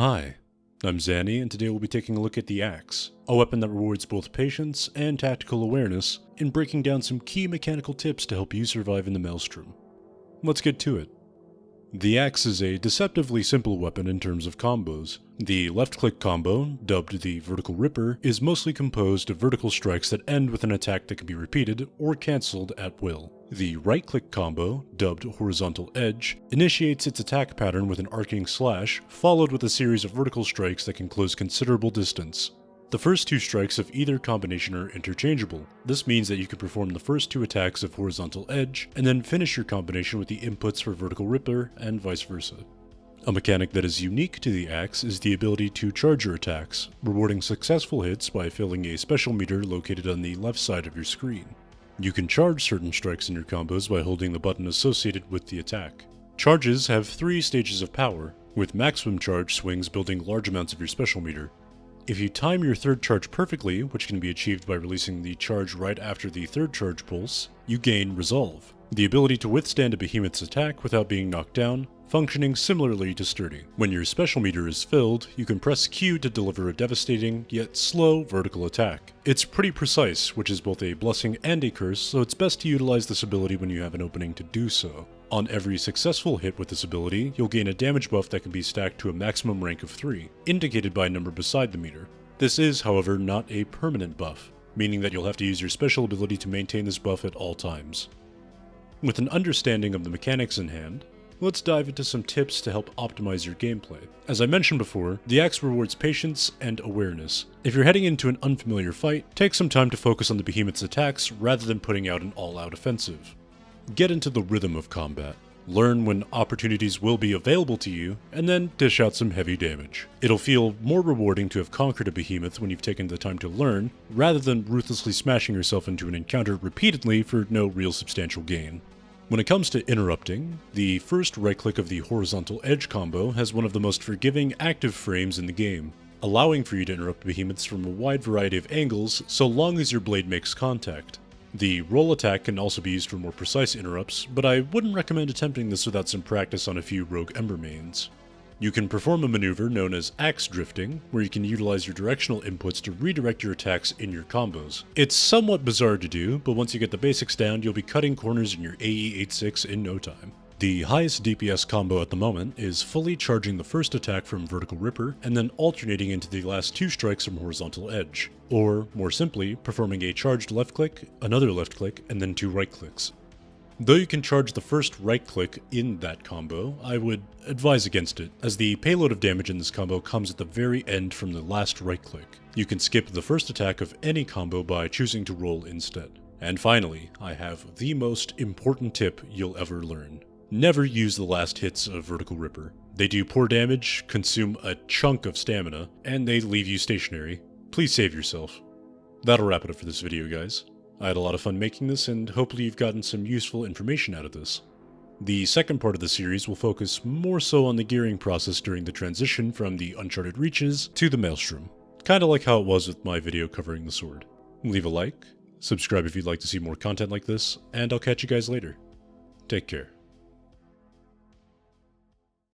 Hi, I'm Zanny, and today we'll be taking a look at the Axe, a weapon that rewards both patience and tactical awareness in breaking down some key mechanical tips to help you survive in the Maelstrom. Let's get to it. The Axe is a deceptively simple weapon in terms of combos. The left-click combo, dubbed the Vertical Ripper, is mostly composed of vertical strikes that end with an attack that can be repeated or cancelled at will. The right-click combo, dubbed Horizontal Edge, initiates its attack pattern with an arcing slash, followed with a series of vertical strikes that can close considerable distance. The first two strikes of either combination are interchangeable. This means that you can perform the first two attacks of Horizontal Edge, and then finish your combination with the inputs for Vertical Ripper, and vice versa. A mechanic that is unique to the Axe is the ability to charge your attacks, rewarding successful hits by filling a special meter located on the left side of your screen. You can charge certain strikes in your combos by holding the button associated with the attack. Charges have 3 stages of power, with maximum charge swings building large amounts of your special meter. If you time your third charge perfectly, which can be achieved by releasing the charge right after the third charge pulse, you gain Resolve, the ability to withstand a behemoth's attack without being knocked down, functioning similarly to Sturdy. When your special meter is filled, you can press Q to deliver a devastating, yet slow, vertical attack. It's pretty precise, which is both a blessing and a curse, so it's best to utilize this ability when you have an opening to do so. On every successful hit with this ability, you'll gain a damage buff that can be stacked to a maximum rank of 3, indicated by a number beside the meter. This is, however, not a permanent buff, meaning that you'll have to use your special ability to maintain this buff at all times. With an understanding of the mechanics in hand, let's dive into some tips to help optimize your gameplay. As I mentioned before, the Axe rewards patience and awareness. If you're heading into an unfamiliar fight, take some time to focus on the behemoth's attacks rather than putting out an all-out offensive. Get into the rhythm of combat. Learn when opportunities will be available to you, and then dish out some heavy damage. It'll feel more rewarding to have conquered a behemoth when you've taken the time to learn, rather than ruthlessly smashing yourself into an encounter repeatedly for no real substantial gain. When it comes to interrupting, the first right-click of the Horizontal Edge combo has one of the most forgiving active frames in the game, allowing for you to interrupt behemoths from a wide variety of angles so long as your blade makes contact. The roll attack can also be used for more precise interrupts, but I wouldn't recommend attempting this without some practice on a few rogue Ember mains. You can perform a maneuver known as Axe Drifting, where you can utilize your directional inputs to redirect your attacks in your combos. It's somewhat bizarre to do, but once you get the basics down, you'll be cutting corners in your AE86 in no time. The highest DPS combo at the moment is fully charging the first attack from Vertical Ripper and then alternating into the last 2 strikes from Horizontal Edge, or, more simply, performing a charged left click, another left click, and then 2 right clicks. Though you can charge the first right click in that combo, I would advise against it, as the payload of damage in this combo comes at the very end from the last right click. You can skip the first attack of any combo by choosing to roll instead. And finally, I have the most important tip you'll ever learn. Never use the last hits of Vertical Ripper. They do poor damage, consume a chunk of stamina, and they leave you stationary. Please save yourself. That'll wrap it up for this video, guys. I had a lot of fun making this, and hopefully you've gotten some useful information out of this. The second part of the series will focus more so on the gearing process during the transition from the Uncharted Reaches to the Maelstrom. Kinda like how it was with my video covering the sword. Leave a like, subscribe if you'd like to see more content like this, and I'll catch you guys later. Take care.